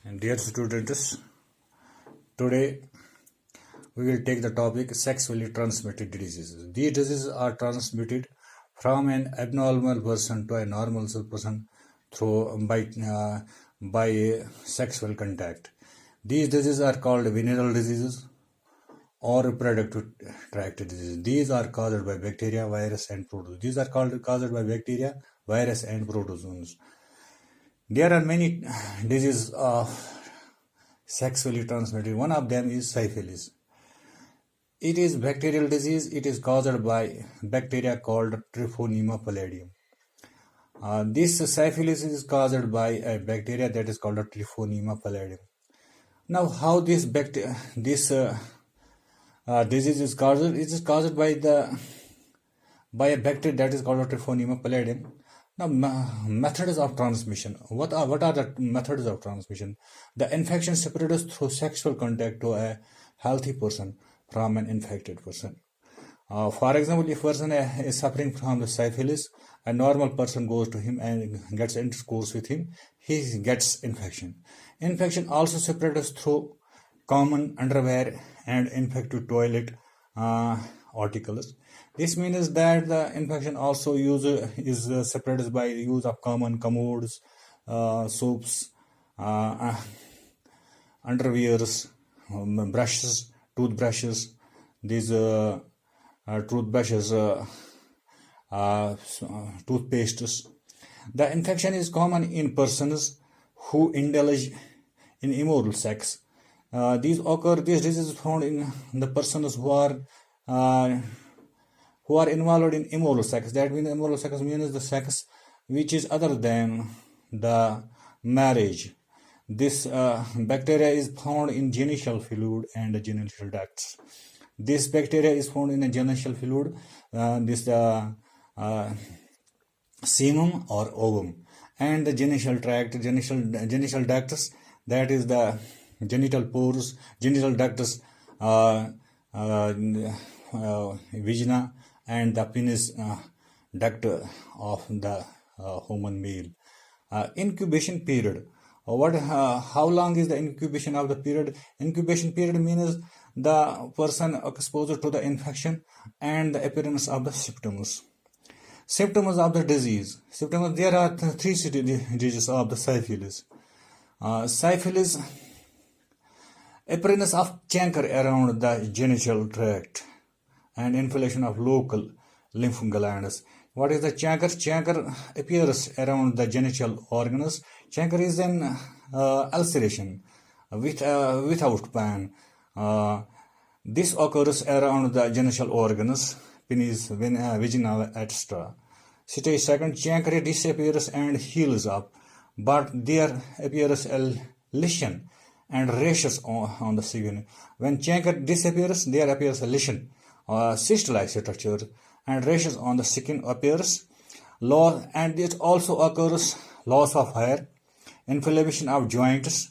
Dear students, today we will take the topic sexually transmitted diseases. These diseases are transmitted from an abnormal person to a normal person through by sexual contact. These diseases are called venereal diseases or reproductive tract diseases. These are caused by bacteria, virus, and protozoans. These are caused by bacteria, virus, and protozoans. There are many diseases of sexually transmitted. One of them is syphilis. It is bacterial disease. It is caused by bacteria called Treponema pallidum. This syphilis is caused by a bacteria that is called Treponema pallidum. Now, how this disease is caused? It is caused by a bacteria that is called Treponema pallidum. Now, methods of transmission. What are the methods of transmission? The infection spreads through sexual contact to a healthy person from an infected person. For example, if a person is suffering from the syphilis, a normal person goes to him and gets intercourse with him, he gets infection. Infection also spreads through common underwear and infected toilet articles. This means that the infection also is spread by the use of common commodes, soaps, underwears, brushes, toothbrushes. These toothbrushes, toothpastes. The infection is common in persons who indulge in immoral sex. These diseases found in the persons who are involved in immoral sex. That means immoral sex means the sex which is other than the marriage. This bacteria is found in genital fluid and genital ducts. This bacteria is found in a genital fluid, semen or ovum, and the genital tract, genital ducts. That is the genital pores, genital ducts, vagina, and the penis duct of the human male. Incubation period. How long is the incubation of the period? Incubation period means the person exposed to the infection and the appearance of the symptoms. Symptoms of the disease. Symptoms. There are three stages of the syphilis. Syphilis, appearance of chancre around the genital tract and inflammation of local lymph glands. What is the chancre? Chancre appears around the genital organs. Chancre is an ulceration without pain. This occurs around the genital organs, penis, vagina, etc. Stage 2, chancre disappears and heals up, but there appears a lesion and rashes on the skin. When chancre disappears, there appears a lesion, cyst-like structure, and rashes on the skin appears. And it also occurs loss of hair, inflammation of joints,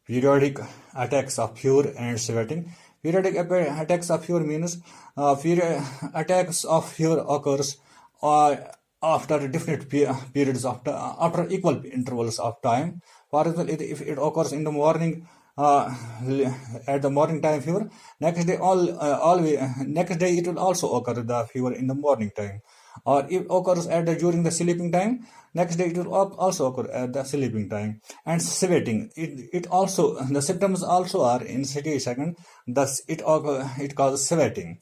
periodic attacks of fever and sweating. Periodic attacks of fever means attacks of fever occurs after different periods after equal intervals of time. For example, if it occurs in the morning, at the morning time fever, next day next day it will also occur the fever in the morning time, or if occurs during the sleeping time, next day it will also occur at the sleeping time. And sweating, it also, the symptoms also are in stage 2, thus it causes sweating.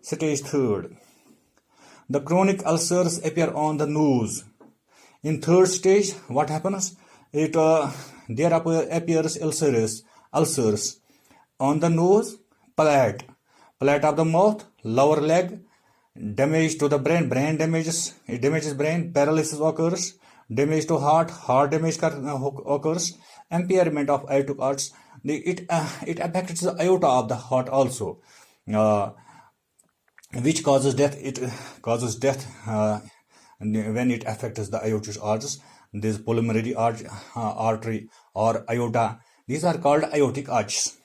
Stage 3, the chronic ulcers appear on the nose. In third stage, what happens? There appears ulcers on the nose, palate of the mouth, lower leg, damage to the brain damages, it damages brain, paralysis occurs, damage to heart damage occurs, impairment of aortic arteries. It affects the aorta of the heart also, which causes death. It causes death when it affects the aortic arteries. This pulmonary artery or aorta. These are called aortic arches.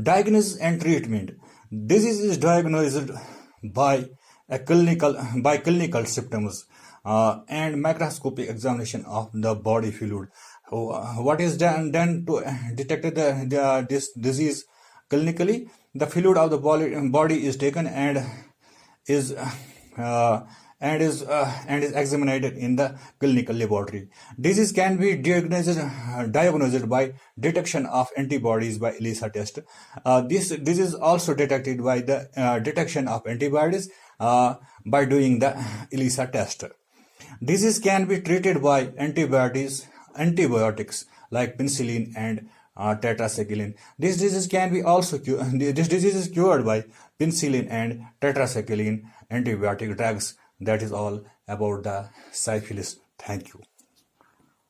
Diagnosis and treatment. Disease is diagnosed by clinical symptoms and microscopic examination of the body fluid. What is done to detect this disease clinically? The fluid of the body is taken is uh, and is examined in the clinical laboratory. Disease can be diagnosed by detection of antibodies by ELISA test. This disease is also detected by the detection of antibodies by doing the ELISA test. Disease can be treated by antibiotics like penicillin and tetracycline. This disease can be also this disease is cured by penicillin and tetracycline antibiotic drugs. That is all about the syphilis. Thank you.